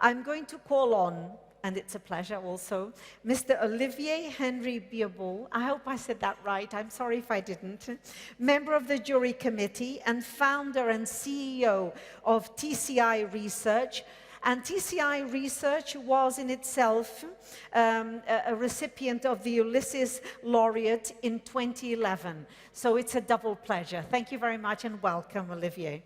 I'm going to call on, and it's a pleasure also, Mr. Olivier Henry Biobol. I hope I said that right. I'm sorry if I didn't. Member of the jury committee and founder and CEO of TCI Research. And TCI Research was in itself a recipient of the Ulysses Laureate in 2011. So it's a double pleasure. Thank you very much and welcome, Olivier.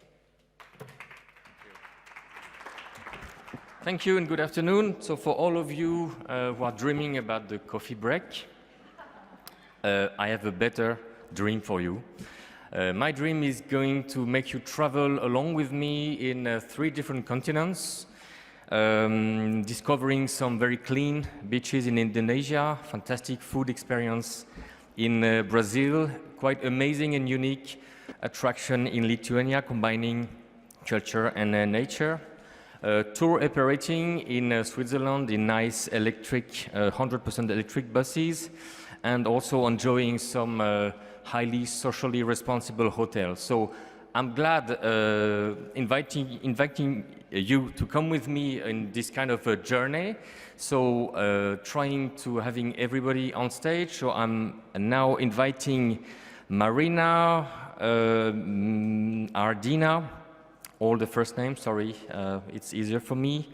Thank you and good afternoon. So for all of you who are dreaming about the coffee break, I have a better dream for you. My dream is going to make you travel along with me in 3 different continents, discovering some very clean beaches in Indonesia, fantastic food experience in Brazil, quite amazing and unique attraction in Lithuania, combining culture and nature. Tour operating in Switzerland in nice electric, 100% electric buses, and also enjoying some highly socially responsible hotels. So I'm glad inviting you to come with me in this kind of a journey. So trying to having everybody on stage. So I'm now inviting Marina, Ardina, all the first names, sorry, it's easier for me.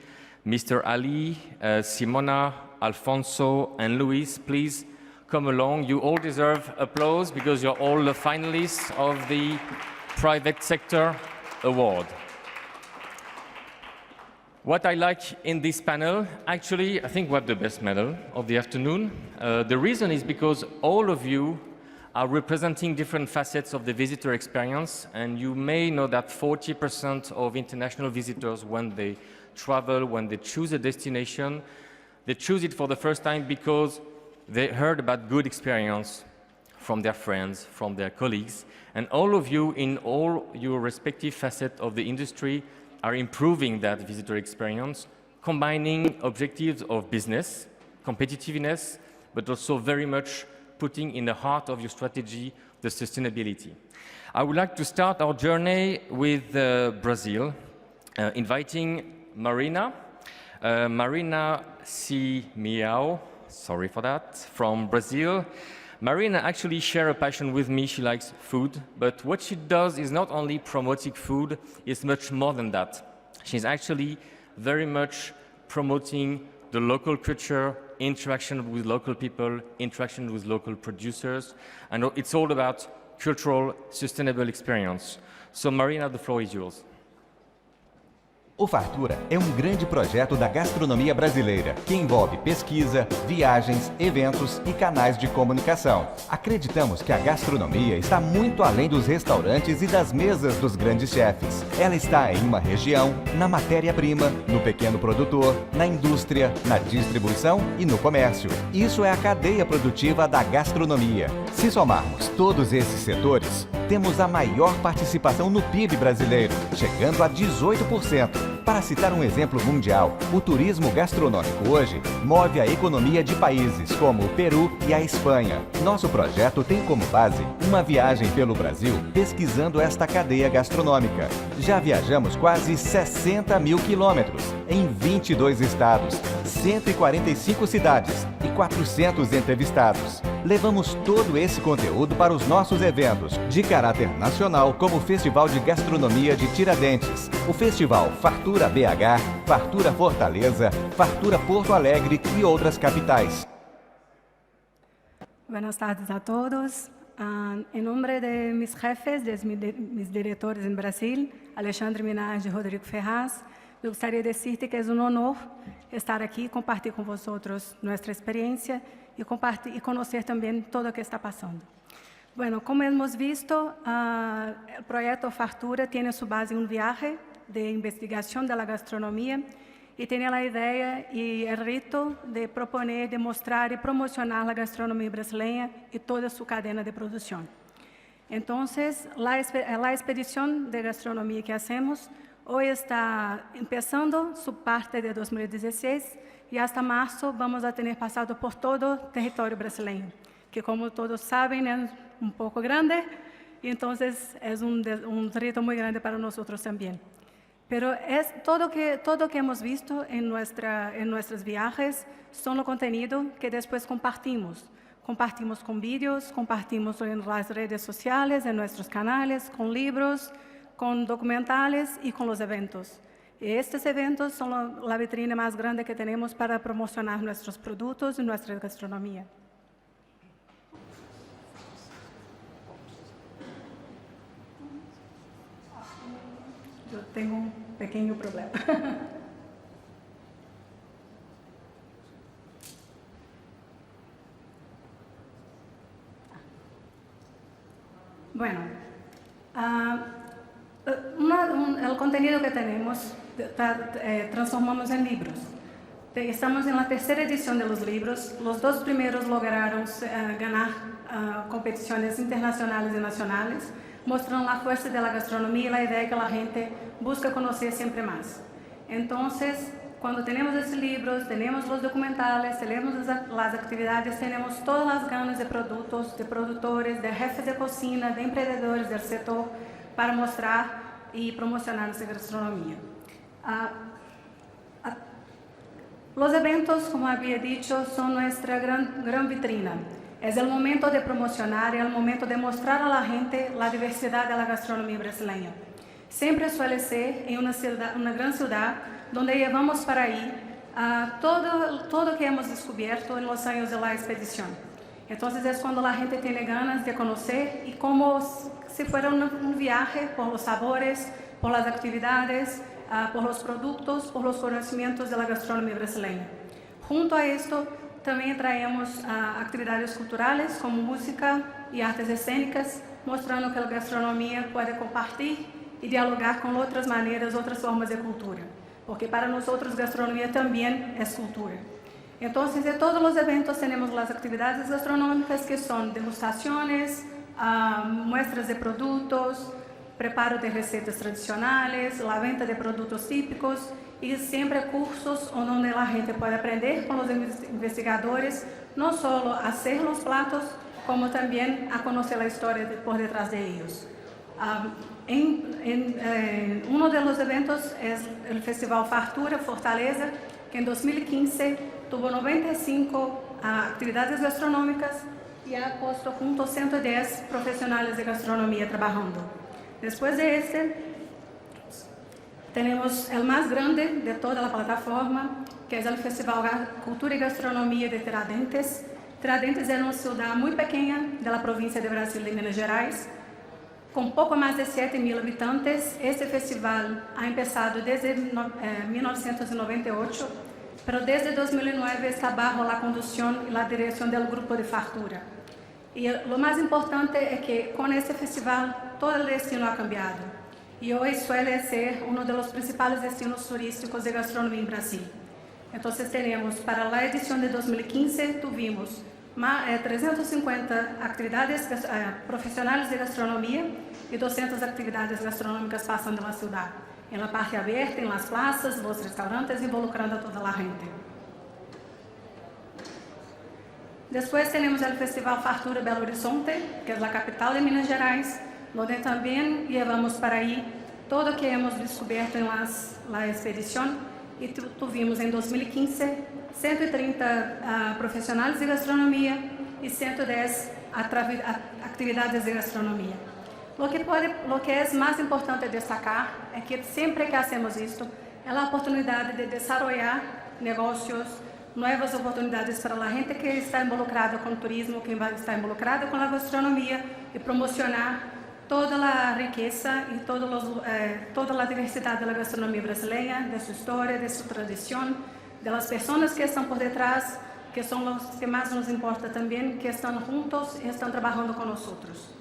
Mr. Ali, Simona, Alfonso, and Luis, please come along. You all deserve applause because you're all the finalists of the Private Sector Award. What I like in this panel, actually, I think we have the best medal of the afternoon. The reason is because all of you are representing different facets of the visitor experience, and you may know that 40% of international visitors, when they travel, when they choose a destination, they choose it for the first time because they heard about good experience from their friends, from their colleagues, and all of you in all your respective facets of the industry are improving that visitor experience, combining objectives of business, competitiveness, but also very much putting in the heart of your strategy the sustainability. I would like to start our journey with Brazil, inviting Marina. Marina C. Miao, sorry for that, from Brazil. Marina actually shares a passion with me. She likes food, but what she does is not only promoting food, it's much more than that. She's actually very much promoting the local culture, interaction with local people, interaction with local producers, and it's all about cultural, sustainable experience. So Marina, the floor is yours. O Fartura é um grande projeto da gastronomia brasileira, que envolve pesquisa, viagens, eventos e canais de comunicação. Acreditamos que a gastronomia está muito além dos restaurantes e das mesas dos grandes chefes. Ela está em uma região, na matéria-prima, no pequeno produtor, na indústria, na distribuição e no comércio. Isso é a cadeia produtiva da gastronomia. Se somarmos todos esses setores, temos a maior participação no PIB brasileiro, chegando a 18%. Para citar um exemplo mundial, o turismo gastronômico hoje move a economia de países como o Peru e a Espanha. Nosso projeto tem como base uma viagem pelo Brasil pesquisando esta cadeia gastronômica. Já viajamos quase 60 mil quilômetros em 22 estados, 145 cidades e 400 entrevistados. Levamos todo esse conteúdo para os nossos eventos de caráter nacional, como o Festival de Gastronomia de Tiradentes, o Festival Fartura BH, Fartura Fortaleza, Fartura Porto Alegre e outras capitais. Buenas tardes a todos. Em nome de mis jefes, de mis diretores em Brasil, Alexandre Minaj e Rodrigo Ferraz, eu gostaria de dizer que é um honor estar aqui e compartilhar com vocês nossa experiência e conhecer também tudo o que está passando. Bueno, como hemos visto, o projeto Fartura tem sua base em um viaje de investigação da gastronomia e tem a ideia e o reto de proponer, de mostrar e promocionar a gastronomia brasileira e toda a sua cadeia de produção. Então, a expedição de gastronomia que hacemos hoje está começando sua parte de 2016 e até março vamos a ter passado por todo o território brasileiro, que como todos sabem é um pouco grande, e então é um reto muito grande para nós também. Pero es todo que hemos visto en nuestros viajes son lo contenido que después compartimos. Compartimos con vídeos, compartimos en las redes sociales, en nuestros canales, con libros, con documentales y con los eventos. Y estos eventos son la vitrina más grande que tenemos para promocionar nuestros productos y nuestra gastronomía. Yo tengo un pequeño problema. Bueno, el contenido que tenemos transformamos en libros. Estamos en la tercera edición de los libros. Los dos primeros lograron ganar competiciones internacionales y nacionales, mostrando la fuerza de la gastronomía y la idea que la gente busca conocer siempre más. Entonces, cuando tenemos estos libros, tenemos los documentales, tenemos las actividades, tenemos todas las ganas de productos, de productores, de jefes de cocina, de emprendedores del sector para mostrar y promocionar nuestra gastronomía. Los eventos, como había dicho, son nuestra gran vitrina. Es el momento de promocionar, es el momento de mostrar a la gente la diversidad de la gastronomía brasileña. Siempre suele ser en una gran ciudad donde llevamos para ahí todo que hemos descubierto en los años de la expedición. Entonces es cuando la gente tiene ganas de conocer y como si fuera un viaje por los sabores, por las actividades, por los productos, por los conocimientos de la gastronomía brasileña. Junto a esto, también traemos actividades culturales como música y artes escénicas, mostrando que la gastronomía puede compartir y dialogar con otras maneras, otras formas de cultura. Porque para nosotros gastronomía también es cultura. Entonces, de todos los eventos tenemos las actividades gastronómicas que son degustaciones, muestras de productos, preparo de recetas tradicionales, la venta de productos típicos y siempre cursos donde la gente puede aprender con los investigadores, no solo a hacer los platos, como también a conocer la historia por detrás de ellos. Uno de los eventos es el Festival Fartura Fortaleza, que en 2015 tuvo 95 actividades gastronómicas y ha puesto junto a 110 profesionales de gastronomía trabajando. Después de tenemos el más grande de toda la plataforma, que es el Festival Cultura y Gastronomía de Tiradentes. Tiradentes es una ciudad muy pequeña de la provincia de Brasil y Minas Gerais, con poco más de 7.000 habitantes. Este festival ha empezado desde 1998, pero desde 2009 está bajo la conducción y la dirección del grupo de Fartura. Y lo más importante es que con este festival todo el destino ha cambiado y hoy suele ser uno de los principales destinos turísticos de gastronomía en Brasil. Entonces tenemos, para la edición de 2015, tuvimos 350 actividades profesionales de gastronomía y 200 actividades gastronómicas pasando en la ciudad, en la parte abierta, en las plazas, los restaurantes, involucrando a toda la gente. Después tenemos el Festival Fartura Belo Horizonte, que es la capital de Minas Gerais, donde también llevamos para ahí todo lo que hemos descubierto en la expedición y tuvimos en 2015 130 profesionales de gastronomía y 110 actividades de gastronomía. Lo que es más importante destacar es que siempre que hacemos esto, es la oportunidad de desarrollar negocios, nuevas oportunidades para la gente que está involucrada con turismo, que está involucrada con la gastronomía y promocionar toda la riqueza y toda la diversidad de la gastronomía brasileña, de su historia, de su tradición, de las personas que están por detrás, que son los que más nos importa también, que están juntos y están trabajando con nosotros.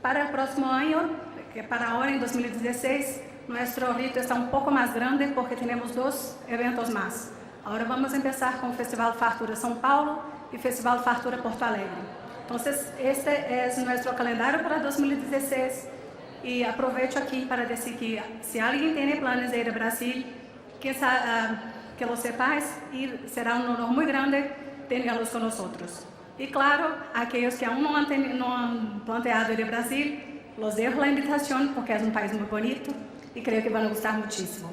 Para el próximo año, que para ahora en 2016, nuestro rito está un poco más grande porque tenemos 2 eventos más. Ahora vamos a empezar con el Festival Fartura São Paulo y Festival Fartura Porto Alegre. Entonces, este es nuestro calendario para 2016 y aprovecho aquí para decir que si alguien tiene planes de ir a Brasil, que lo sepáis y será un honor muy grande tenerlos con nosotros. Y claro, aquellos que aún no han planteado ir a Brasil, los dejo la invitación porque es un país muy bonito, y creo que van a gustar muchísimo.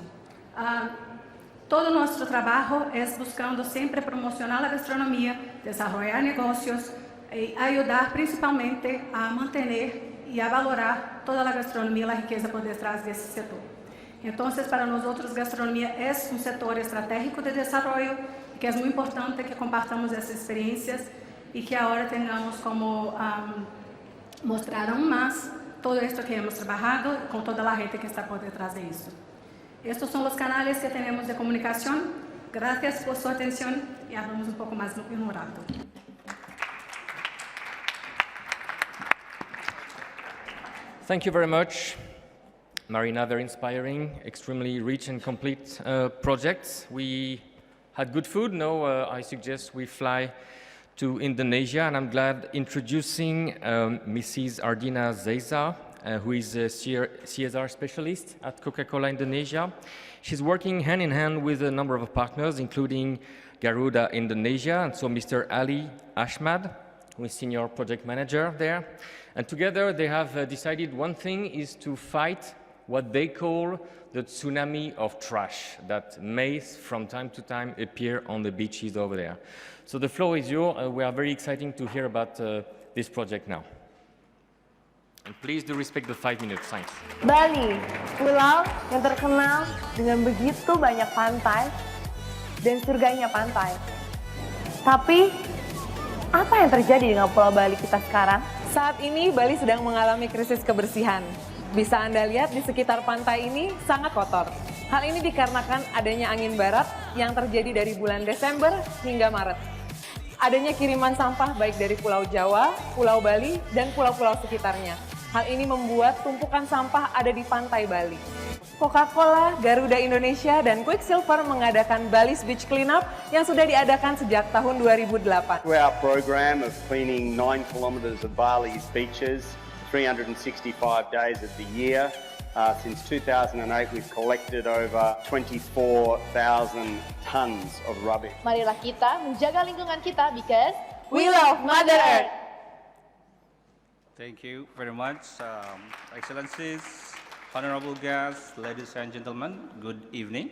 Todo nuestro trabajo es buscando siempre promocionar la gastronomía, desarrollar negocios y ayudar principalmente a mantener y a valorar toda la gastronomía y la riqueza por detrás de ese sector. Entonces, para nosotros, gastronomía es un sector estratégico de desarrollo, que es muy importante que compartamos esas experiencias y que ahora tengamos como mostrar aún más todo esto que hemos trabajado con toda la gente que está por detrás de esto. Estos son los canales que tenemos de comunicación. Gracias por su atención y hablamos un poco más en un rato. Thank you very much, Marina. Very inspiring, extremely rich and complete projects. We had good food. Now I suggest we fly to Indonesia, and I'm glad introducing Mrs. Ardina Zeza, who is a CSR specialist at Coca-Cola Indonesia. She's working hand in hand with a number of partners, including Garuda Indonesia, and so Mr. Ali Ahmad, who is senior project manager there. And together they have decided one thing is to fight what they call the tsunami of trash that may from time to time appear on the beaches over there. So the floor is yours. We are very excited to hear about this project now. And please do respect the 5 minutes. Thanks. Bali, pulau yang terkenal dengan begitu banyak pantai dan surganya pantai. Tapi, apa yang terjadi dengan Pulau Bali kita sekarang? Saat ini Bali sedang mengalami krisis kebersihan. Bisa Anda lihat di sekitar pantai ini sangat kotor. Hal ini dikarenakan adanya angin barat yang terjadi dari bulan Desember hingga Maret. Adanya kiriman sampah baik dari Pulau Jawa, Pulau Bali, dan pulau-pulau sekitarnya. Hal ini membuat tumpukan sampah ada di pantai Bali. Coca-Cola, Garuda Indonesia, dan Quicksilver mengadakan Bali's Beach Cleanup yang sudah diadakan sejak tahun 2008. Through our program of cleaning 9 kilometres of Bali's beaches, 365 days of the year, since 2008 we've collected over 24,000 tons of rubbish. Marilah kita menjaga lingkungan kita because We love Mother Earth! Thank you very much, Excellencies, honorable guests, ladies and gentlemen, good evening.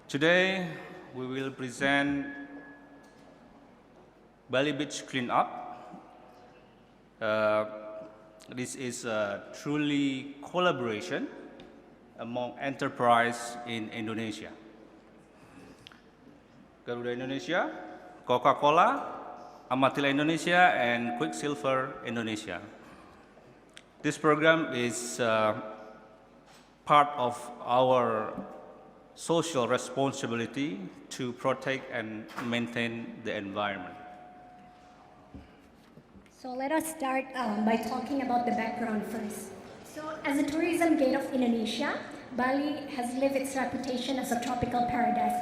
Today, we will present Bali Beach Cleanup. This is a truly collaboration among enterprise in Indonesia. Garuda Indonesia, Coca-Cola, Amatila Indonesia, and Quicksilver Indonesia. This program is part of our social responsibility to protect and maintain the environment. So let us start by talking about the background first. So as a tourism gate of Indonesia, Bali has lived its reputation as a tropical paradise.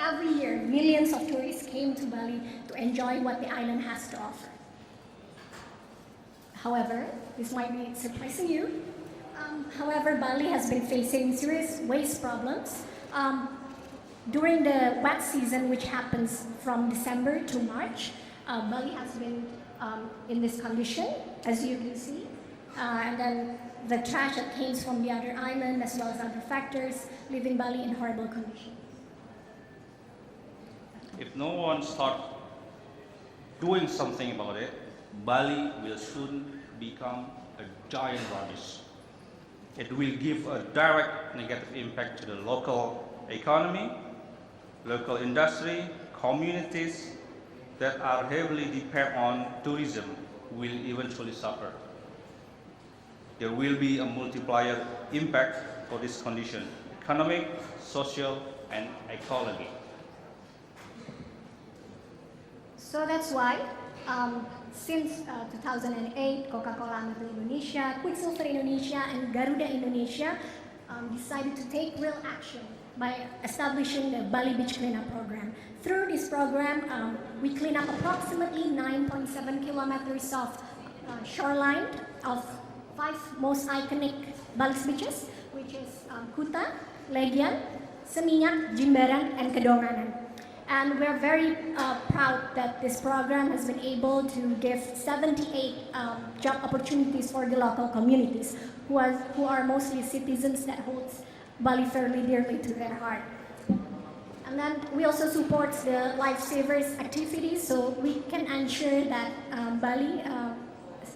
Every year, millions of tourists came to Bali to enjoy what the island has to offer. However, this might be surprising you. However, Bali has been facing serious waste problems. During the wet season, which happens from December to March, Bali has been in this condition, as you can see. And then the trash that came from the other island, as well as other factors, leaving Bali in horrible condition. If no one starts doing something about it, Bali will soon become a giant rubbish. It will give a direct negative impact to the local economy, local industry, communities that are heavily dependent on tourism will eventually suffer. There will be a multiplier impact for this condition: economic, social, and ecology. So that's why, since 2008, Coca-Cola Indonesia, Quicksilver Indonesia, and Garuda Indonesia decided to take real action by establishing the Bali Beach Cleanup Program. Through this program, we clean up approximately 9.7 kilometers of shoreline of 5 most iconic Bali's beaches, which is Kuta, Legian, Seminyak, Jimbaran, and Kedonganan. And we're very proud that this program has been able to give 78 job opportunities for the local communities, who are mostly citizens that holds Bali fairly dearly to their heart. And then we also support the lifesavers activities, so we can ensure that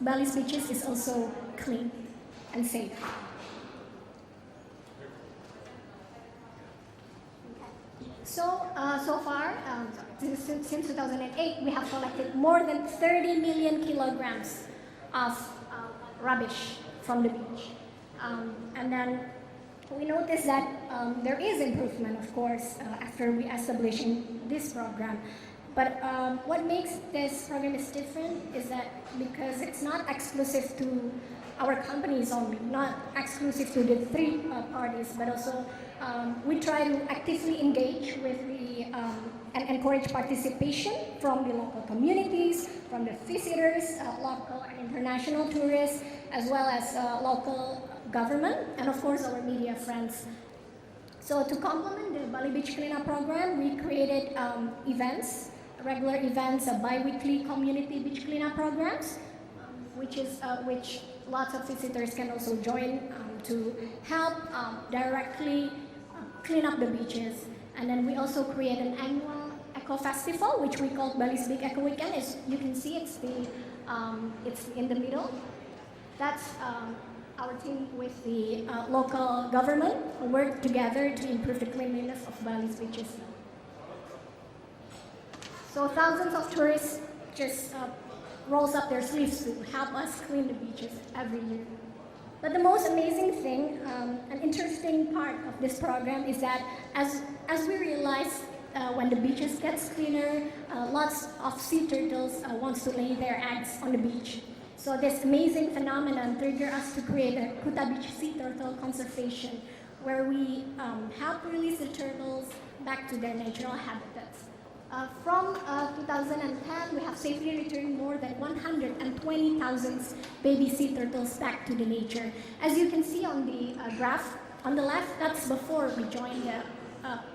Bali's beaches is also clean and safe. So far, since 2008, we have collected more than 30 million kilograms of rubbish from the beach. And then we noticed that there is improvement, of course, after we establishing this program. But what makes this program is different is that because it's not exclusive to our companies only, not exclusive to the three parties, but also we try to actively engage with and encourage participation from the local communities, from the visitors, local and international tourists, as well as local government, and of course our media friends. So to complement the Bali Beach Cleanup program, we created events, regular events, bi-weekly community beach cleanup programs, which lots of visitors can also join to help directly clean up the beaches. And then we also create an annual Eco Festival, which we call Bali's Big Eco Weekend. As you can see, it's in the middle. That's our team with the local government who work together to improve the cleanliness of Bali's beaches. So thousands of tourists just rolls up their sleeves to help us clean the beaches every year. But the most amazing thing, an interesting part of this program is that as we realize when the beaches gets cleaner, lots of sea turtles wants to lay their eggs on the beach. So this amazing phenomenon triggered us to create a Kuta Beach Sea Turtle Conservation, where we help release the turtles back to their natural habitats. From 2010, we have safely returned more than 120,000 baby sea turtles back to the nature. As you can see on the graph, on the left, that's before we joined the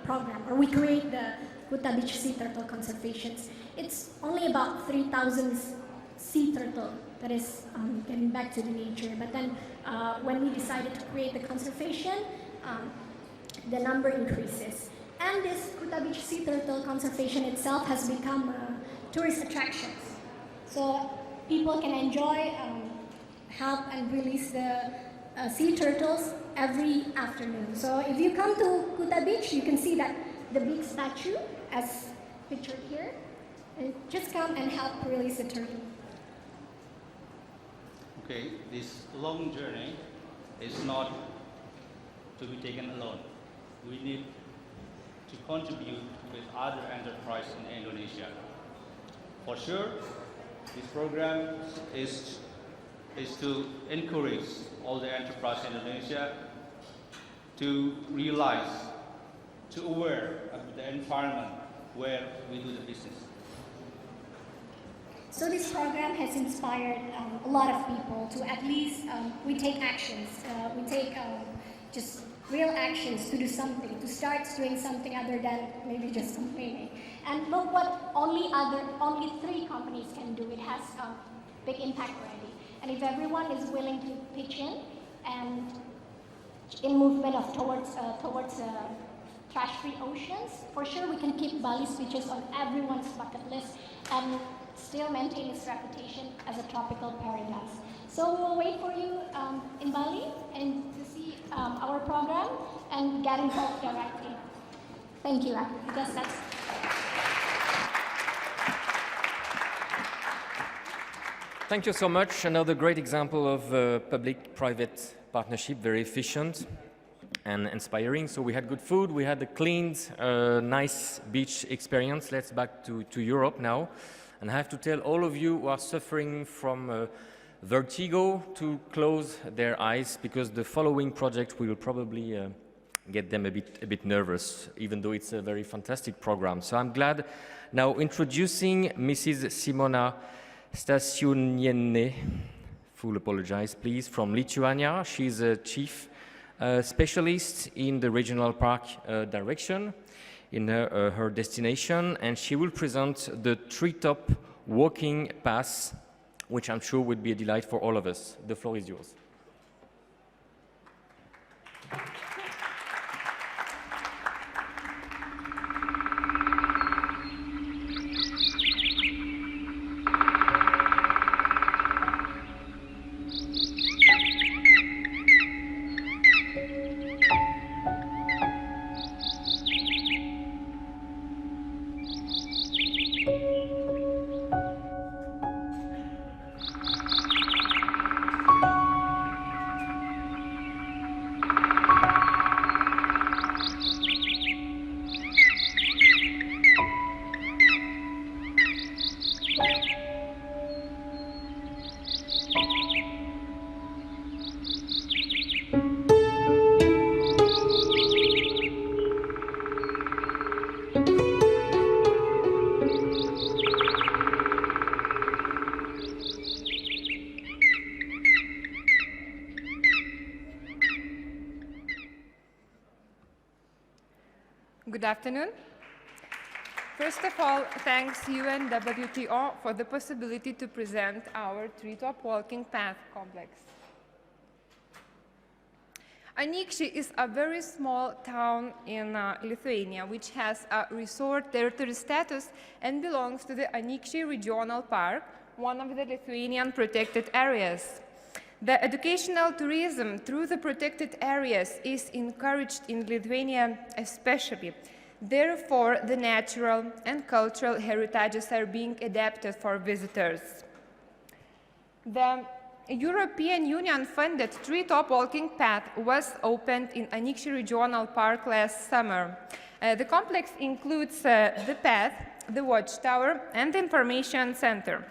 program, or we create the Kuta Beach Sea Turtle Conservations. It's only about 3,000 sea turtle that is getting back to the nature. But then when we decided to create the conservation, the number increases. And this Kuta Beach Sea Turtle Conservation itself has become a tourist attraction. So people can enjoy, help and release the sea turtles every afternoon. So if you come to Kuta Beach, you can see that the big statue as pictured here. And just come and help release the turtle. Okay, this long journey is not to be taken alone. We need to contribute with other enterprises in Indonesia. For sure, this program is to encourage all the enterprises in Indonesia to realize, to aware of the environment where we do the business. So this program has inspired a lot of people to at least, we take actions, we take just real actions to do something, to start doing something other than maybe just complaining. And look what only 3 companies can do. It has a big impact already. And if everyone is willing to pitch in and in movement of towards trash-free oceans, for sure we can keep Bali's beaches on everyone's bucket list and still maintain its reputation as a tropical paradise. So we'll wait for you in Bali and to see our program and get involved directly. Thank you. I guess that's... Thank you so much. Another great example of public-private partnership, very efficient and inspiring. So we had good food, we had a cleaned, nice beach experience. Let's back to Europe now. And I have to tell all of you who are suffering from vertigo to close their eyes, because the following project will probably get them a bit nervous, even though it's a very fantastic program. So I'm glad now introducing Mrs. Simona Stasiuniene, full apologize please, from Lithuania. She's a chief specialist in the regional park direction. in her destination, and she will present the treetop walking path, which I'm sure would be a delight for all of us. The floor is yours. Good afternoon. First of all, thanks UNWTO for the possibility to present our treetop walking path complex. Anykščiai is a very small town in Lithuania, which has a resort territory status and belongs to the Anykščiai Regional Park, one of the Lithuanian protected areas. The educational tourism through the protected areas is encouraged in Lithuania especially. Therefore, the natural and cultural heritages are being adapted for visitors. The European Union-funded treetop walking path was opened in Anykščiai Regional Park last summer. The complex includes the path, the watchtower, and the information center.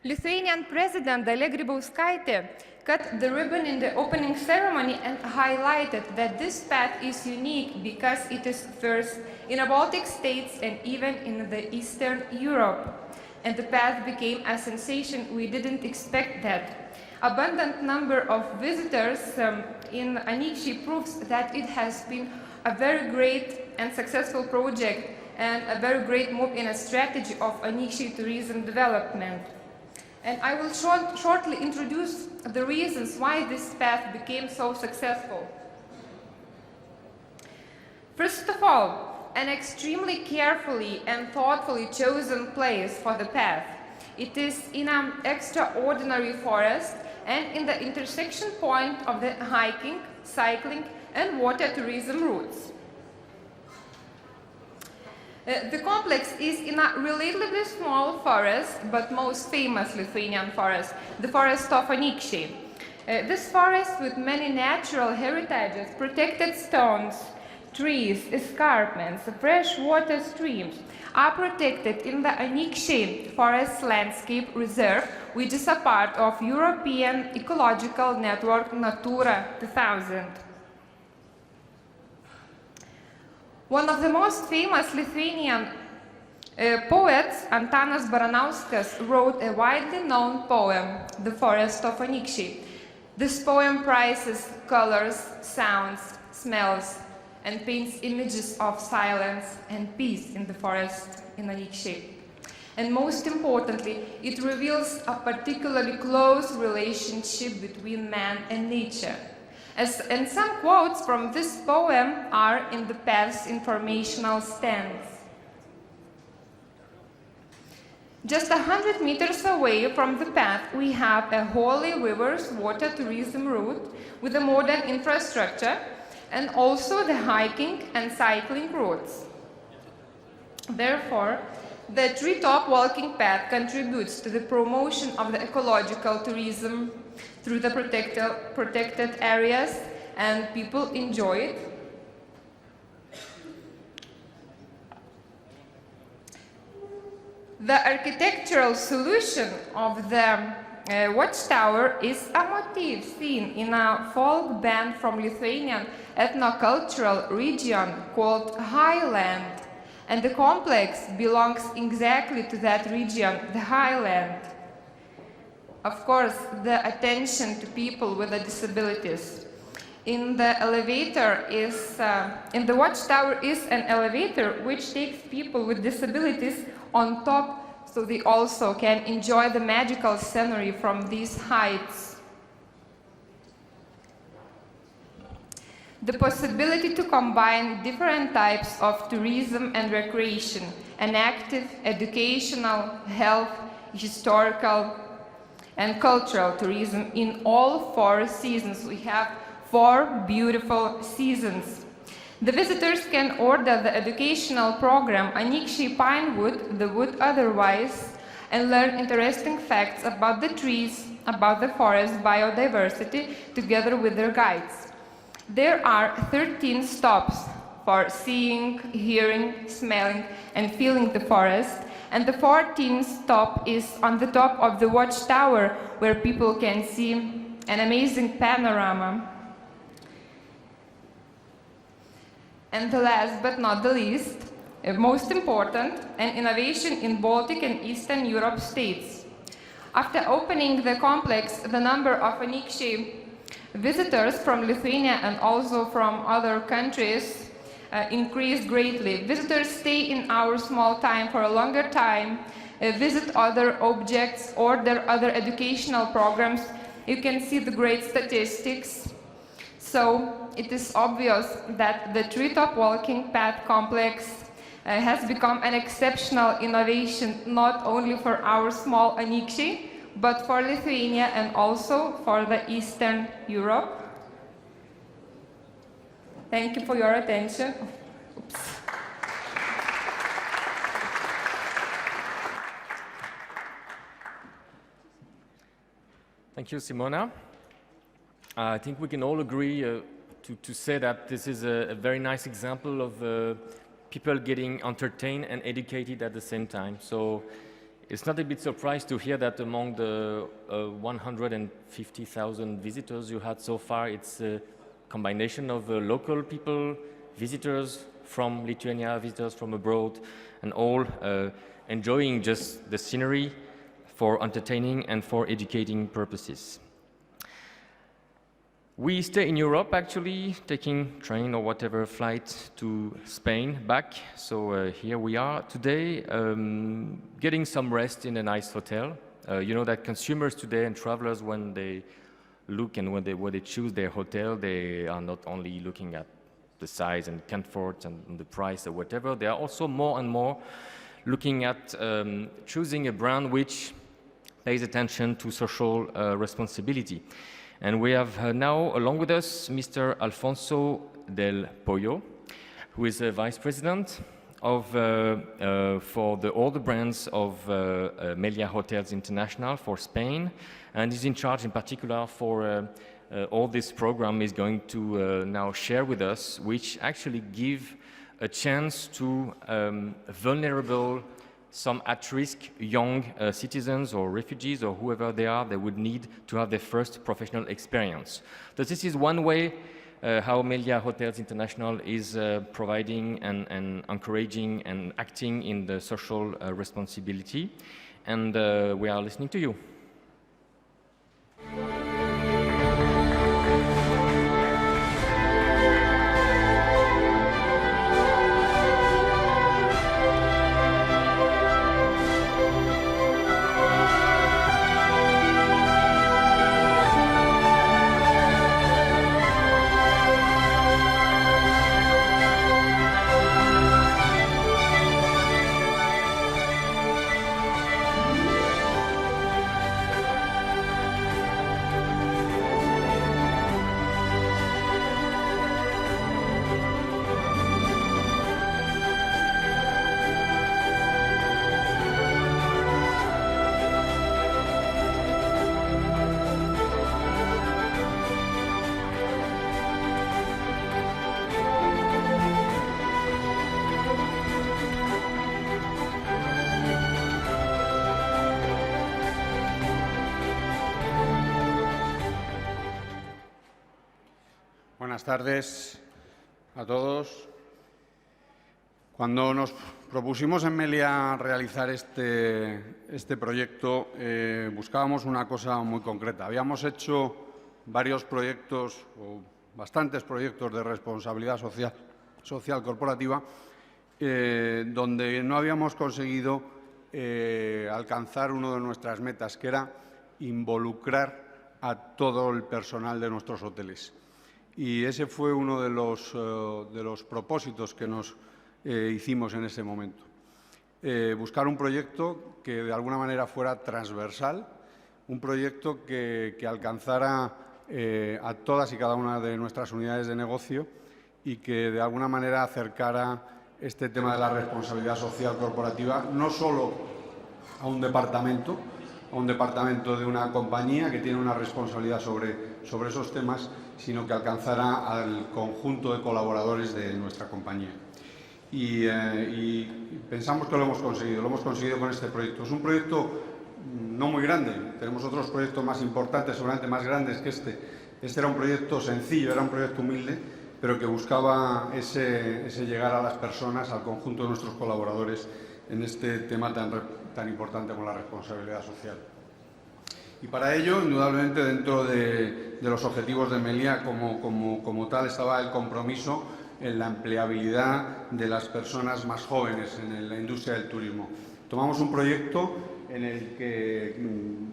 Lithuanian President Dalia Grybauskaitė cut the ribbon in the opening ceremony and highlighted that this path is unique because it is first in the Baltic states and even in the Eastern Europe. And the path became a sensation. We didn't expect that. Abundant number of visitors in Anykščiai proves that it has been a very great and successful project and a very great move in a strategy of Anykščiai tourism development. And I will shortly introduce the reasons why this path became so successful. First of all, an extremely carefully and thoughtfully chosen place for the path. It is in an extraordinary forest and in the intersection point of the hiking, cycling, and water tourism routes. The complex is in a relatively small forest, but most famous Lithuanian forest, the forest of Anykščiai. This forest with many natural heritages, protected stones, trees, escarpments, freshwater streams, are protected in the Anykščiai Forest Landscape Reserve, which is a part of European ecological network Natura 2000. One of the most famous Lithuanian poets, Antanas Baranauskas, wrote a widely known poem, The Forest of Anykščiai. This poem prizes colors, sounds, smells, and paints images of silence and peace in the forest in Anykščiai. And most importantly, it reveals a particularly close relationship between man and nature. And some quotes from this poem are in the path's informational stands. Just 100 meters away from the path, we have a Holy Rivers water tourism route with a modern infrastructure and also the hiking and cycling routes. Therefore, the treetop walking path contributes to the promotion of the ecological tourism through the protected areas, and people enjoy it. The architectural solution of the watchtower is a motif seen in a folk band from Lithuanian ethnocultural region called Highland, and the complex belongs exactly to that region, the Highland. Of course, the attention to people with disabilities. In the watchtower is an elevator which takes people with disabilities on top, so they also can enjoy the magical scenery from these heights. The possibility to combine different types of tourism and recreation, an active, educational, health, historical, and cultural tourism in all 4 seasons. We have 4 beautiful seasons. The visitors can order the educational program Anikshi Pinewood, the wood otherwise, and learn interesting facts about the trees, about the forest biodiversity, together with their guides. There are 13 stops for seeing, hearing, smelling, and feeling the forest, and the 14th stop is on the top of the watchtower, where people can see an amazing panorama. And the last but not the least, most important, an innovation in Baltic and Eastern Europe states. After opening the complex, the number of Anikshi visitors from Lithuania and also from other countries increased greatly. Visitors stay in our small town for a longer time, visit other objects, order other educational programs. You can see the great statistics. So it is obvious that the treetop walking path complex has become an exceptional innovation, not only for our small Anikshi, but for Lithuania and also for the Eastern Europe. Thank you for your attention. Oops. Thank you, Simona. I think we can all agree to say that this is a very nice example of people getting entertained and educated at the same time. So it's not a bit surprised to hear that among the 150,000 visitors you had so far, it's a combination of local people, visitors from Lithuania, visitors from abroad, and all enjoying just the scenery for entertaining and for educating purposes. We stay in Europe, actually, taking train or whatever flight to Spain back. So here we are today, getting some rest in a nice hotel. You know that consumers today and travelers, when they look and when they choose their hotel, they are not only looking at the size and comfort and the price or whatever. They are also more and more looking at choosing a brand which pays attention to social responsibility. And we have now, along with us, Mr. Alfonso del Pollo, who is a vice president of, for all the brands of Meliá Hotels International for Spain, and is in charge in particular for all this program is going to now share with us, which actually give a chance to vulnerable, some at-risk young citizens or refugees or whoever they are, they would need to have their first professional experience. So this is one way how Meliá Hotels International is providing and encouraging and acting in the social responsibility. And we are listening to you. Buenas tardes a todos. Cuando nos propusimos en Meliá realizar este proyecto, buscábamos una cosa muy concreta. Habíamos hecho varios proyectos, o bastantes proyectos de responsabilidad social corporativa, donde no habíamos conseguido alcanzar una de nuestras metas, que era involucrar a todo el personal de nuestros hoteles. Y ese fue uno de los propósitos que nos hicimos en ese momento. Buscar un proyecto que de alguna manera fuera transversal, un proyecto que alcanzara a todas y cada una de nuestras unidades de negocio y que de alguna manera acercara este tema de la responsabilidad social corporativa no solo a un departamento de una compañía que tiene una responsabilidad sobre esos temas, sino que alcanzara al conjunto de colaboradores de nuestra compañía. Y pensamos que lo hemos conseguido con este proyecto. Es un proyecto no muy grande, tenemos otros proyectos más importantes, seguramente más grandes que este. Este era un proyecto sencillo, era un proyecto humilde, pero que buscaba ese llegar a las personas, al conjunto de nuestros colaboradores en este tema tan importante como la responsabilidad social. Y para ello, indudablemente, dentro de los objetivos de Meliá como tal, estaba el compromiso en la empleabilidad de las personas más jóvenes en la industria del turismo. Tomamos un proyecto en el que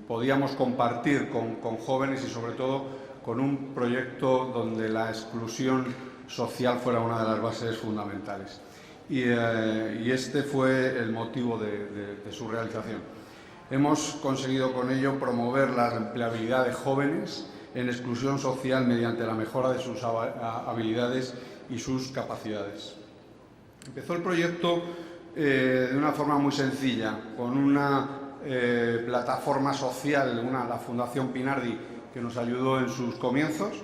podíamos compartir con jóvenes y, sobre todo, con un proyecto donde la exclusión social fuera una de las bases fundamentales. Y este fue el motivo de su realización. Hemos conseguido con ello promover la empleabilidad de jóvenes en exclusión social mediante la mejora de sus habilidades y sus capacidades. Empezó el proyecto de una forma muy sencilla, con una plataforma social, la Fundación Pinardi, que nos ayudó en sus comienzos,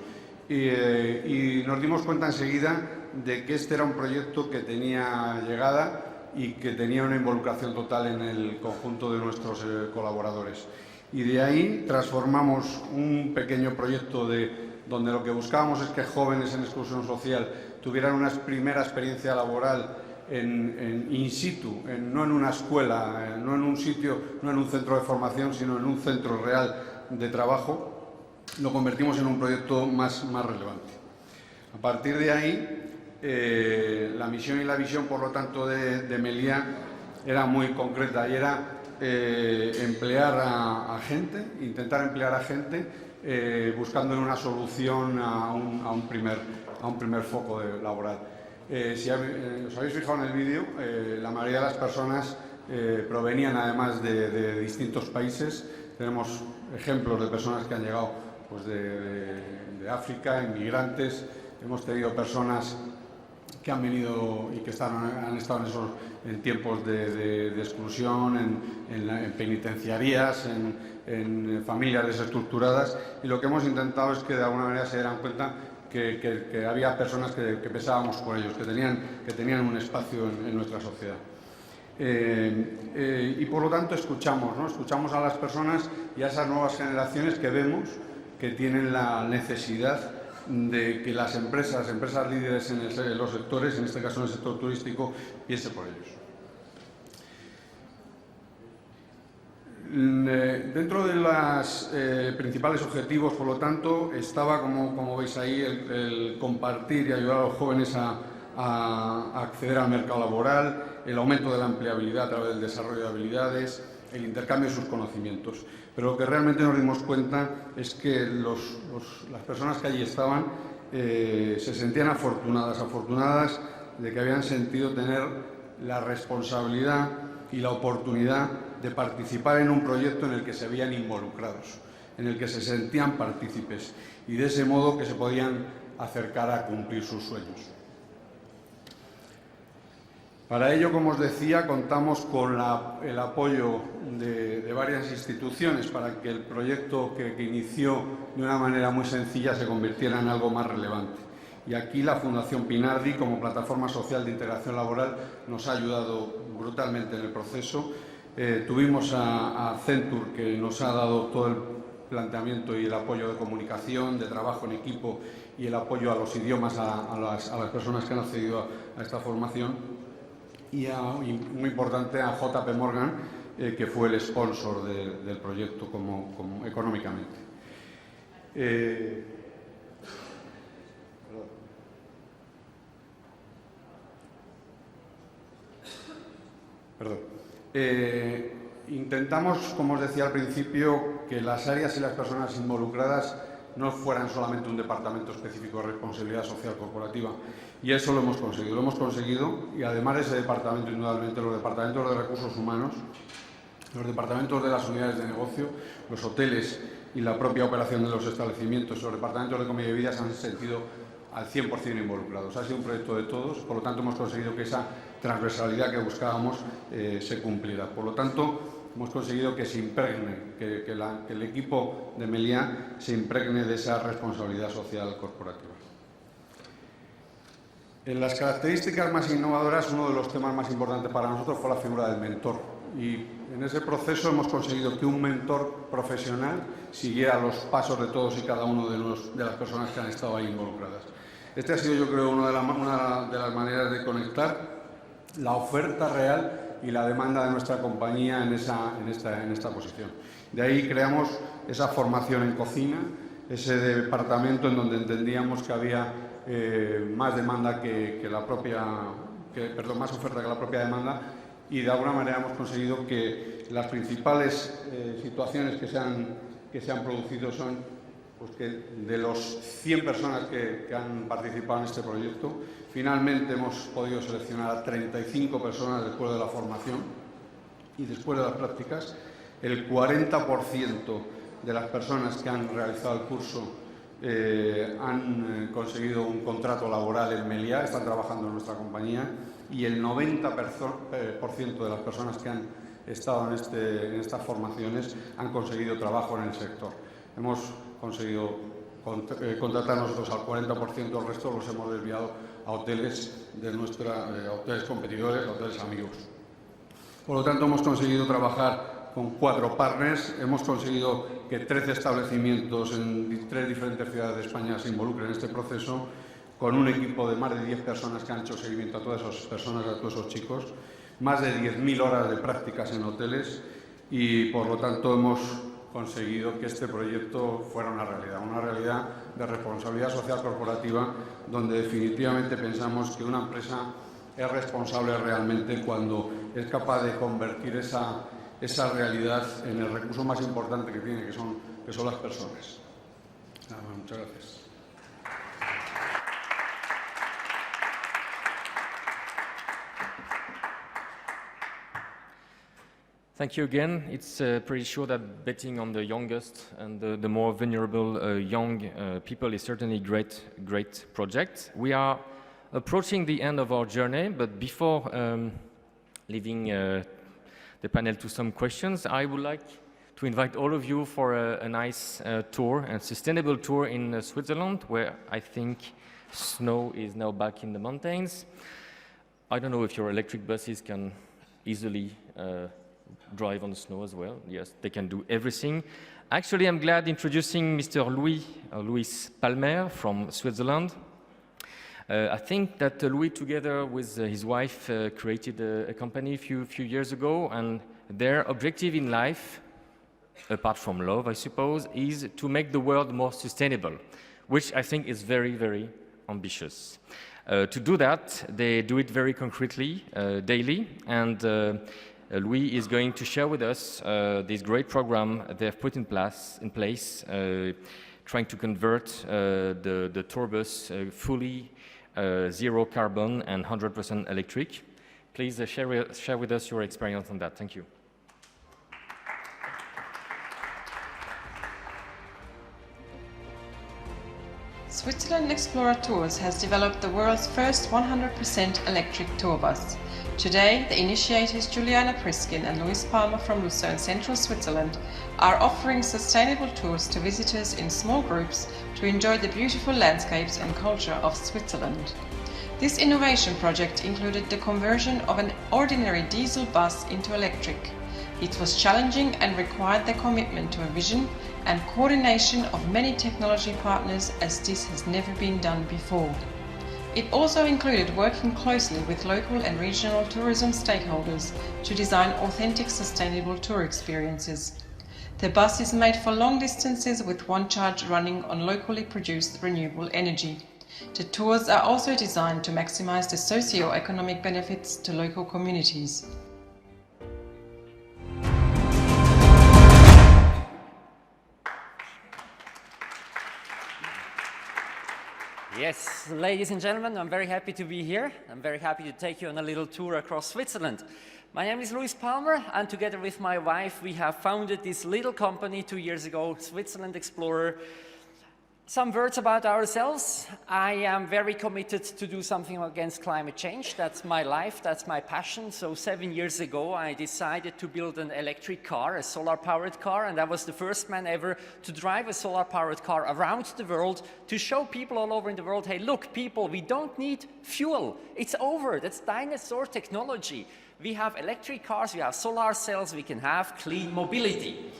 y nos dimos cuenta enseguida de que este era un proyecto que tenía llegada y que tenía una involucración total en el conjunto de nuestros colaboradores. Y de ahí transformamos un pequeño proyecto donde lo que buscábamos es que jóvenes en exclusión social tuvieran una primera experiencia laboral in situ, no en una escuela, no en un sitio, no en un centro de formación, sino en un centro real de trabajo. Lo convertimos en un proyecto más relevante. A partir de ahí, la misión y la visión, por lo tanto, de Meliá era muy concreta y era emplear a gente, intentar emplear a gente buscando una solución a un primer foco laboral. Si os habéis fijado en el vídeo, la mayoría de las personas provenían además de distintos países. Tenemos ejemplos de personas que han llegado pues, de África, inmigrantes. Hemos tenido personas que han venido y que han estado en tiempos de exclusión, en penitenciarías, en familias desestructuradas, y lo que hemos intentado es que de alguna manera se dieran cuenta que había personas que pensábamos por ellos, que tenían un espacio en nuestra sociedad. Y por lo tanto escuchamos a las personas y a esas nuevas generaciones que vemos que tienen la necesidad de que las empresas líderes en los sectores, en este caso en el sector turístico, piensen por ellos. Dentro de los principales objetivos, por lo tanto, estaba, como veis ahí, el compartir y ayudar a los jóvenes a acceder al mercado laboral, el aumento de la empleabilidad a través del desarrollo de habilidades, el intercambio de sus conocimientos. Pero lo que realmente nos dimos cuenta es que las personas que allí estaban se sentían afortunadas de que habían sentido tener la responsabilidad y la oportunidad de participar en un proyecto en el que se habían involucrados, en el que se sentían partícipes y de ese modo que se podían acercar a cumplir sus sueños. Para ello, como os decía, contamos con el apoyo de varias instituciones para que el proyecto que inició de una manera muy sencilla se convirtiera en algo más relevante. Y aquí la Fundación Pinardi, como plataforma social de integración laboral, nos ha ayudado brutalmente en el proceso. Tuvimos a Centur, que nos ha dado todo el planteamiento y el apoyo de comunicación, de trabajo en equipo y el apoyo a los idiomas a las personas que han accedido a esta formación. Y muy importante a JP Morgan, que fue el sponsor del proyecto como económicamente. Perdón. Intentamos, como os decía al principio, que las áreas y las personas involucradas no fueran solamente un departamento específico de responsabilidad social corporativa. Y eso lo hemos conseguido. Lo hemos conseguido y además de ese departamento, indudablemente, los departamentos de recursos humanos, los departamentos de las unidades de negocio, los hoteles y la propia operación de los establecimientos, los departamentos de comida y bebidas han sentido al 100% involucrados. Ha sido un proyecto de todos, por lo tanto hemos conseguido que esa transversalidad que buscábamos se cumpliera. Por lo tanto, hemos conseguido que se impregne, que el equipo de Meliá se impregne de esa responsabilidad social corporativa. En las características más innovadoras, uno de los temas más importantes para nosotros fue la figura del mentor. Y en ese proceso hemos conseguido que un mentor profesional siguiera los pasos de todos y cada uno de las personas que han estado ahí involucradas. Este ha sido, yo creo, una de las maneras de conectar la oferta real y la demanda de nuestra compañía en esta posición. De ahí creamos esa formación en cocina, ese departamento en donde entendíamos que había más demanda más oferta que la propia demanda, y de alguna manera hemos conseguido que las principales situaciones que se han producido son pues, que de los 100 personas que han participado en este proyecto, finalmente hemos podido seleccionar a 35 personas después de la formación y después de las prácticas. El 40% de las personas que han realizado el curso han conseguido un contrato laboral en Meliá, están trabajando en nuestra compañía, y el 90% de las personas que han estado en estas formaciones han conseguido trabajo en el sector. Hemos conseguido contratar nosotros al 40%, el resto los hemos desviado a hoteles hoteles competidores, hoteles amigos. Por lo tanto, hemos conseguido trabajar con 4 partners, hemos conseguido que 13 establecimientos en 3 diferentes ciudades de España se involucren en este proceso, con un equipo de más de 10 personas que han hecho seguimiento a todas esas personas, a todos esos chicos, más de 10.000 horas de prácticas en hoteles, y por lo tanto hemos conseguido que este proyecto fuera una realidad de responsabilidad social corporativa, donde definitivamente pensamos que una empresa es responsable realmente cuando es capaz de convertir esa realidad en el recurso más importante que tiene, que son las personas. Nada más, muchas gracias. Thank you again. It's pretty sure that betting on the youngest and the more vulnerable young people is certainly a great project. We are approaching the end of our journey, but before leaving the panel to some questions, I would like to invite all of you for a nice tour, a sustainable tour in Switzerland, where I think snow is now back in the mountains. I don't know if your electric buses can easily drive on the snow as well. Yes, they can do everything. Actually, I'm glad introducing Mr. Louis Palmer from Switzerland. I think that Louis, together with his wife, created a company a few years ago, and their objective in life, apart from love, I suppose, is to make the world more sustainable, which I think is very, very ambitious. To do that, they do it very concretely, daily, and Louis is going to share with us this great program they've put in place, trying to convert the tourbus fully zero carbon and 100% electric. Please share with us your experience on that. Thank you. Switzerland Explorer Tours has developed the world's first 100% electric tour bus. Today, the initiators Juliana Priskin and Louis Palmer from Lucerne, central Switzerland, are offering sustainable tours to visitors in small groups to enjoy the beautiful landscapes and culture of Switzerland. This innovation project included the conversion of an ordinary diesel bus into electric. It was challenging and required the commitment to a vision and coordination of many technology partners, as this has never been done before. It also included working closely with local and regional tourism stakeholders to design authentic sustainable tour experiences. The bus is made for long distances with one charge running on locally produced renewable energy. The tours are also designed to maximize the socio-economic benefits to local communities. Yes, ladies and gentlemen, I'm very happy to be here. I'm very happy to take you on a little tour across Switzerland. My name is Luis Palmer, and together with my wife, we have founded this little company 2 years ago, Switzerland Explorer. Some words about ourselves. I am very committed to do something against climate change. That's my life, that's my passion. So 7 years ago, I decided to build an electric car, a solar-powered car, and I was the first man ever to drive a solar-powered car around the world to show people all over in the world, hey, look, people, we don't need fuel. It's over. That's dinosaur technology. We have electric cars, we have solar cells, we can have clean mobility.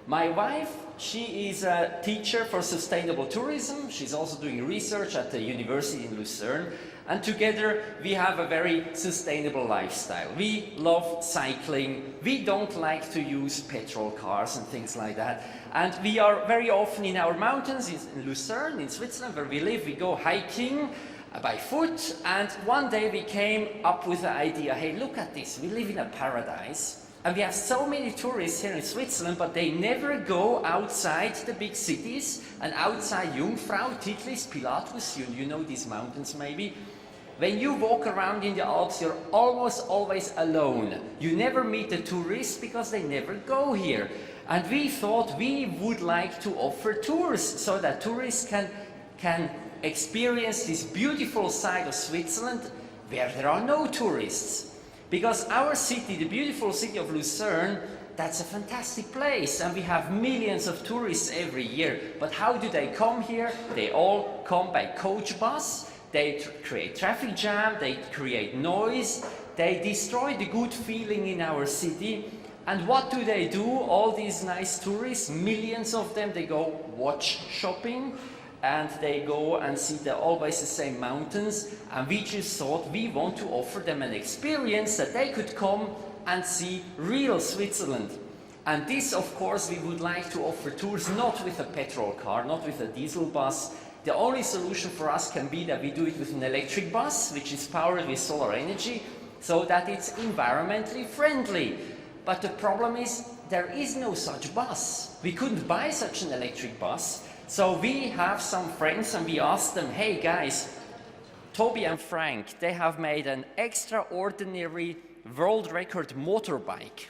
My wife, she is a teacher for sustainable tourism. She's also doing research at the university in Lucerne. And together we have a very sustainable lifestyle. We love cycling. We don't like to use petrol cars and things like that. And we are very often in our mountains in Lucerne, in Switzerland, where we live. We go hiking by foot. And one day we came up with the idea, hey, look at this. We live in a paradise. And we have so many tourists here in Switzerland, but they never go outside the big cities and outside Jungfrau, Titlis, Pilatus, you know these mountains maybe. When you walk around in the Alps, you're almost always alone. You never meet the tourists because they never go here. And we thought we would like to offer tours so that tourists can experience this beautiful side of Switzerland where there are no tourists. Because our city, the beautiful city of Lucerne, that's a fantastic place and we have millions of tourists every year. But how do they come here? They all come by coach bus, they create traffic jam, they create noise, they destroy the good feeling in our city. And what do? All these nice tourists, millions of them, they go watch shopping, and they go and see always the same mountains, and we just thought we want to offer them an experience that they could come and see real Switzerland. And this, of course, we would like to offer tours not with a petrol car, not with a diesel bus. The only solution for us can be that we do it with an electric bus, which is powered with solar energy, so that it's environmentally friendly. But the problem is, there is no such bus. We couldn't buy such an electric bus. So we have some friends and we asked them, hey guys, Toby and Frank, they have made an extraordinary world record motorbike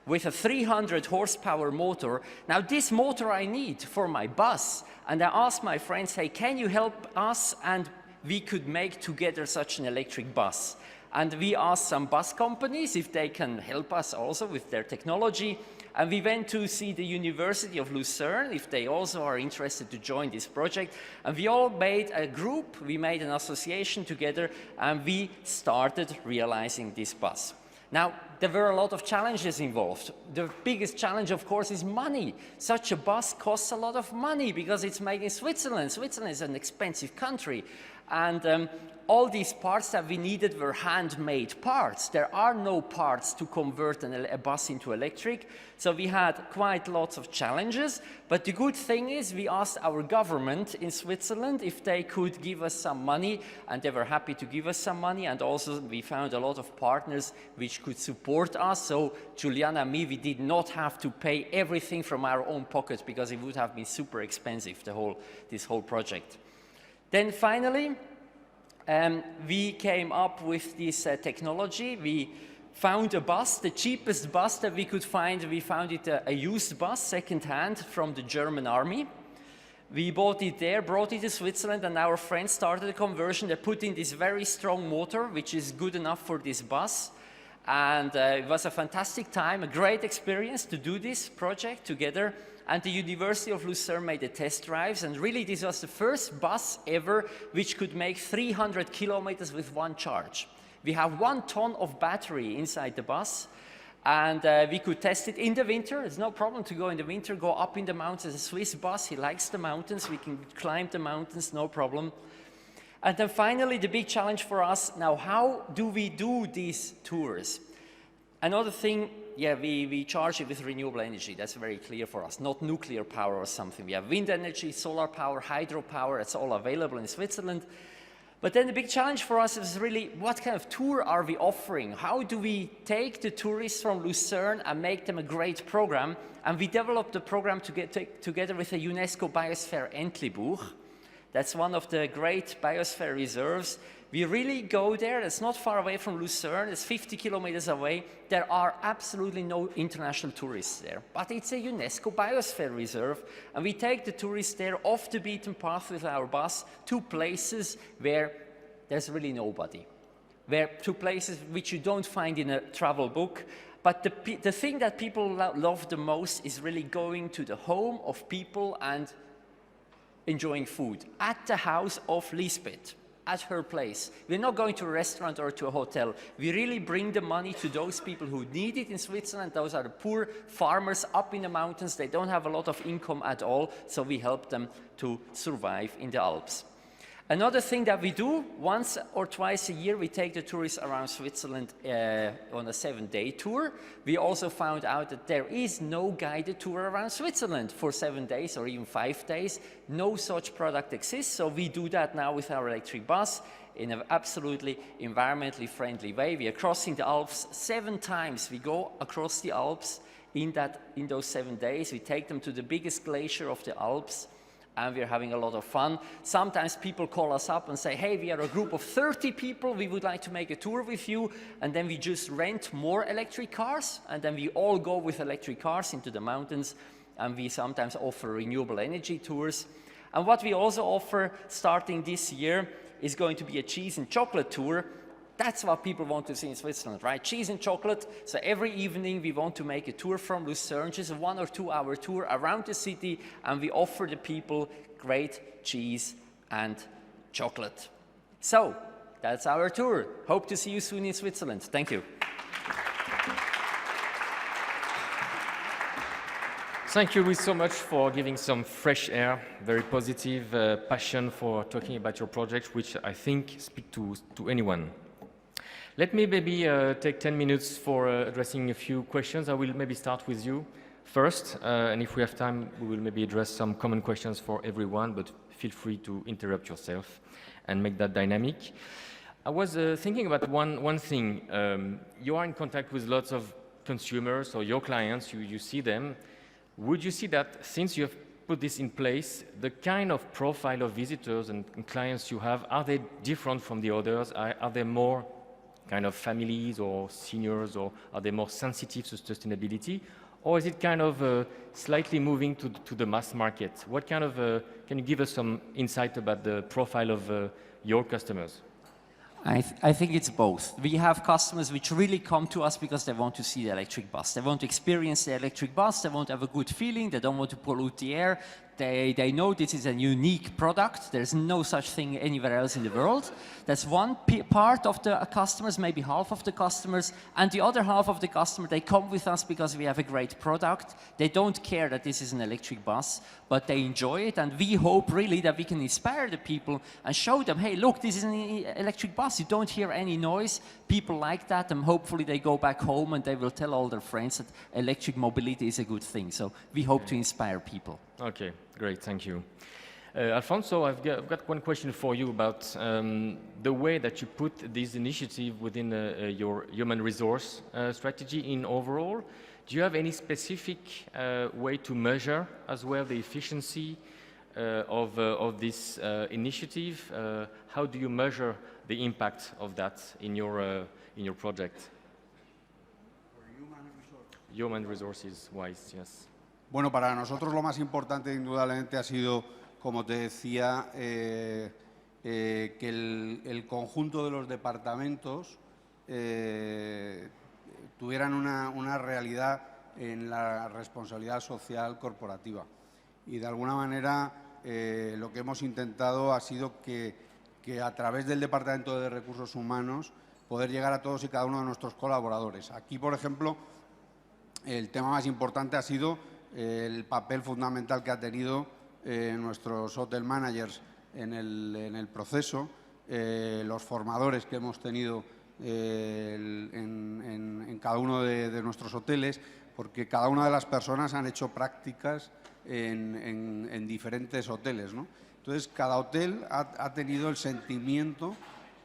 with a 300 horsepower motor. Now this motor I need for my bus. And I asked my friends, hey, can you help us? And we could make together such an electric bus. And we asked some bus companies if they can help us also with their technology. And we went to see the University of Lucerne, if they also are interested to join this project. And we all made a group, we made an association together, and we started realizing this bus. Now, there were a lot of challenges involved. The biggest challenge, of course, is money. Such a bus costs a lot of money because it's made in Switzerland. Switzerland is an expensive country. And all these parts that we needed were handmade parts. There are no parts to convert a bus into electric. So we had quite lots of challenges. But the good thing is we asked our government in Switzerland if they could give us some money, and they were happy to give us some money. And also we found a lot of partners which could support us. So Juliana and me, we did not have to pay everything from our own pocket because it would have been super expensive, this whole project. Then finally, we came up with this technology. We found a bus, the cheapest bus that we could find. We found it a used bus, second-hand, from the German army. We bought it there, brought it to Switzerland, and our friends started a conversion. They put in this very strong motor, which is good enough for this bus. And it was a fantastic time, a great experience to do this project together. And the University of Lucerne made the test drives, and really this was the first bus ever which could make 300 kilometers with one charge. We have 1 ton of battery inside the bus, and we could test it in the winter. It's no problem to go in the winter, go up in the mountains. It's a Swiss bus, he likes the mountains, we can climb the mountains, no problem. And then finally, the big challenge for us, now how do we do these tours? Another thing, yeah, we charge it with renewable energy. That's very clear for us, not nuclear power or something. We have wind energy, solar power, hydropower. It's all available in Switzerland. But then the big challenge for us is really, what kind of tour are we offering? How do we take the tourists from Lucerne and make them a great program? And we developed the program together with the UNESCO Biosphere Entlebuch. That's one of the great biosphere reserves. We really go there. It's not far away from Lucerne. It's 50 kilometers away. There are absolutely no international tourists there. But it's a UNESCO biosphere reserve. And we take the tourists there off the beaten path with our bus to places where there's really nobody. To places which you don't find in a travel book. But the thing that people love the most is really going to the home of people and enjoying food at the house of Lisbeth, at her place. We're not going to a restaurant or to a hotel. We really bring the money to those people who need it in Switzerland. Those are the poor farmers up in the mountains. They don't have a lot of income at all, so we help them to survive in the Alps. Another thing that we do, once or twice a year, we take the tourists around Switzerland on a 7-day tour. We also found out that there is no guided tour around Switzerland for 7 days or even 5 days. No such product exists, so we do that now with our electric bus in an absolutely environmentally friendly way. We are crossing the Alps 7 times. We go across the Alps in those 7 days. We take them to the biggest glacier of the Alps, and we're having a lot of fun. Sometimes people call us up and say, hey, we are a group of 30 people, we would like to make a tour with you, and then we just rent more electric cars, and then we all go with electric cars into the mountains, and we sometimes offer renewable energy tours. And what we also offer starting this year is going to be a cheese and chocolate tour. That's what people want to see in Switzerland, right? Cheese and chocolate. So every evening we want to make a tour from Lucerne, just a 1 or 2 hour tour around the city, and we offer the people great cheese and chocolate. So that's our tour. Hope to see you soon in Switzerland. Thank you. Thank you, Luis, so much for giving some fresh air, very positive passion for talking about your project, which I think speak to anyone. Let me maybe take 10 minutes for addressing a few questions. I will maybe start with you first, and if we have time, we will maybe address some common questions for everyone, but feel free to interrupt yourself and make that dynamic. I was thinking about one thing. You are in contact with lots of consumers or your clients, you see them. Would you see that since you have put this in place, the kind of profile of visitors and clients you have, are they different from the others? Are they more kind of families or seniors, or are they more sensitive to sustainability? Or is it kind of slightly moving to the mass market? What kind of, can you give us some insight about the profile of your customers? I think it's both. We have customers which really come to us because they want to see the electric bus. They want to experience the electric bus. They want to have a good feeling. They don't want to pollute the air. They know this is a unique product. There's no such thing anywhere else in the world. That's one part of the customers, maybe half of the customers. And the other half of the customer, they come with us because we have a great product. They don't care that this is an electric bus, but they enjoy it. And we hope really that we can inspire the people and show them, hey, look, this is an electric bus. You don't hear any noise. People like that, and hopefully they go back home and they will tell all their friends that electric mobility is a good thing. So we hope to inspire people. Okay, great, thank you. Alfonso, I've got one question for you about the way that you put this initiative within your human resource strategy in overall. Do you have any specific way to measure as well the efficiency of this initiative? How do you measure the impact of that in your project? Human resources wise, yes. Bueno, para nosotros lo más importante indudablemente ha sido, como te decía, que el conjunto de los departamentos tuvieran una realidad en la responsabilidad social corporativa. Y de alguna manera lo que hemos intentado ha sido que a través del Departamento de Recursos Humanos poder llegar a todos y cada uno de nuestros colaboradores. Aquí, por ejemplo, el tema más importante ha sido el papel fundamental que ha tenido nuestros hotel managers en el proceso, los formadores que hemos tenido en cada uno de nuestros hoteles, porque cada una de las personas han hecho prácticas en diferentes hoteles, ¿no? Entonces, cada hotel ha tenido el sentimiento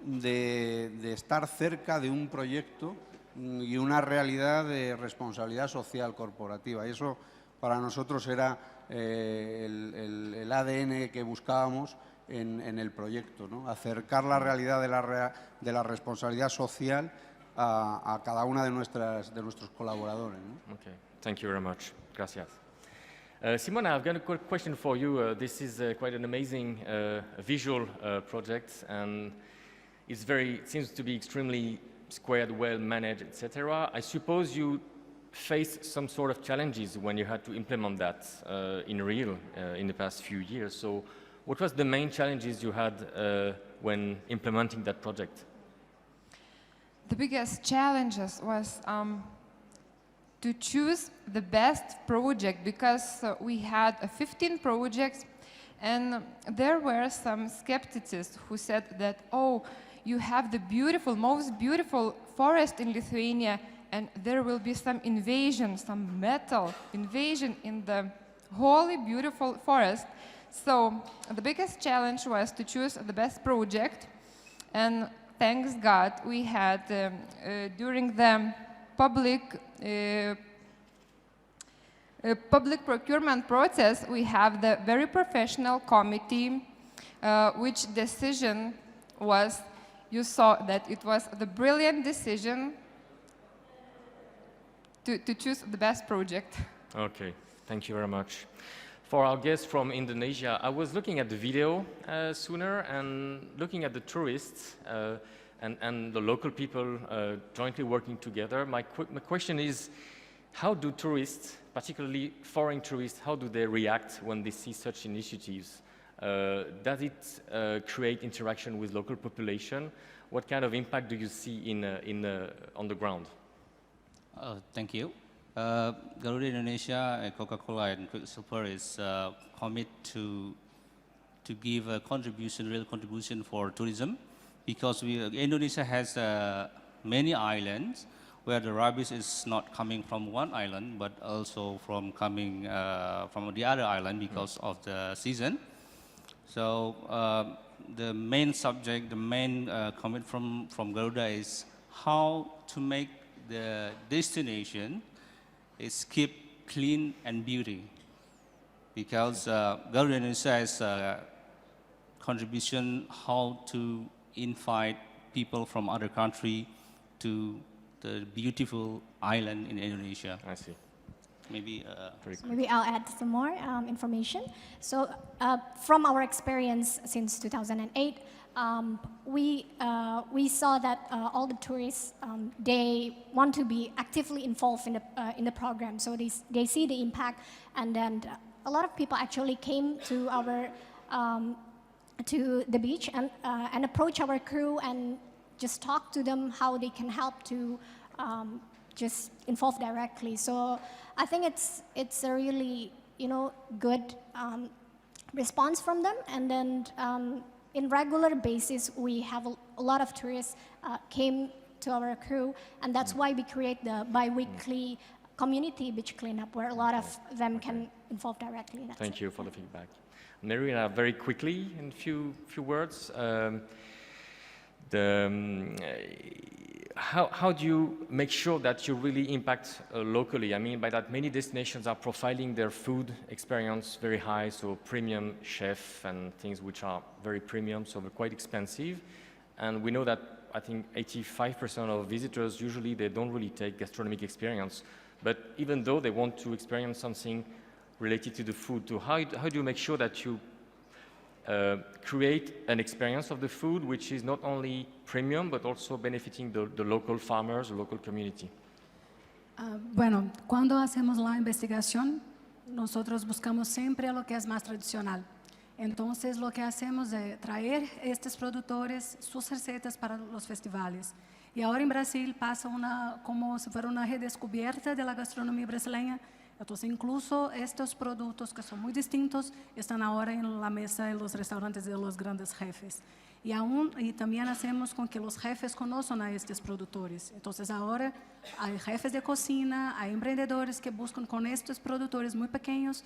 de estar cerca de un proyecto y una realidad de responsabilidad social corporativa. Y eso para nosotros era el ADN que buscábamos en el proyecto, ¿no? Acercar la realidad de la responsabilidad social a cada una de nuestros colaboradores, ¿no? Okay, thank you very much. Gracias. Simona, I've got a quick question for you. This is quite an amazing visual project, and it seems to be extremely squared, well managed, etc. I suppose you faced some sort of challenges when you had to implement that in real in the past few years. So what was the main challenges you had when implementing that project? The biggest challenges was to choose the best project, because we had 15 projects, and there were some skeptics who said that, oh, you have the most beautiful forest in Lithuania, and there will be some invasion, some metal invasion in the wholly beautiful forest. So the biggest challenge was to choose the best project, and thanks God we had during the public procurement process, we have the very professional committee, which decision was, you saw that it was the brilliant decision to choose the best project. Okay, thank you very much. For our guests from Indonesia, I was looking at the video sooner and looking at the tourists and the local people jointly working together. My question is, how do tourists, particularly foreign tourists, how do they react when they see such initiatives? Does it create interaction with local population? What kind of impact do you see on the ground? Thank you. Garuda Indonesia, Coca-Cola and Quicksilver is committed to give a real contribution for tourism, because Indonesia has many islands where the rabies is not coming from one island, but also from the other island because of the season. So the main subject, the main comment from Garuda is how to make the destination is keep clean and beauty, because Garuda Indonesia has a contribution how to invite people from other country to the beautiful island in Indonesia. I see. Maybe maybe I'll add some more information. So from our experience since 2008, we saw that all the tourists, they want to be actively involved in the program. So they see the impact, and then a lot of people actually came to our to the beach and approach our crew and just talk to them how they can help to just involve directly. So I think it's a really good response from them, and then in regular basis we have a lot of tourists came to our crew, and that's why we create the bi-weekly community beach cleanup where a lot of them can involve directly. Thank you for the feedback. Marina, very quickly, in a few words, how do you make sure that you really impact locally? I mean by that many destinations are profiling their food experience very high, so premium chef and things which are very premium, so they're quite expensive. And we know that I think 85% of visitors, usually they don't really take gastronomic experience. But even though they want to experience something related to the food too, how do you make sure that you create an experience of the food which is not only premium but also benefiting the local farmers, the local community? Bueno, cuando hacemos la investigación, nosotros buscamos siempre lo que es más tradicional. Entonces, lo que hacemos es traer estos productores, sus recetas para los festivales. Y ahora en Brasil pasa como si fuera una redescubierta de la gastronomía brasileña. Entonces, incluso estos productos que son muy distintos están ahora en la mesa de los restaurantes de los grandes jefes. Y también hacemos con que los jefes conozcan a estos productores. Entonces, ahora hay jefes de cocina, hay emprendedores que buscan con estos productores muy pequeños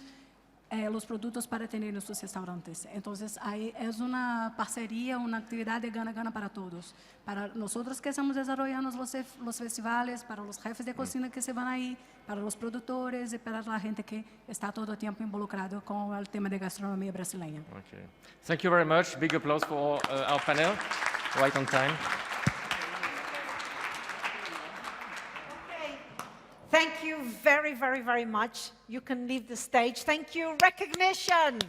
los productos para tener en sus restaurantes. Entonces, ahí es una parcería, una actividad de gana-gana para todos. Para nosotros que estamos desarrollando los festivales, para los jefes de cocina que se van ahí, para los productores y para la gente que está todo el tiempo involucrado con el tema de gastronomía brasileña. Okay. Thank you very much. Big applause for our panel. Right on time. Thank you very, very, very much. You can leave the stage. Thank you. Recognition.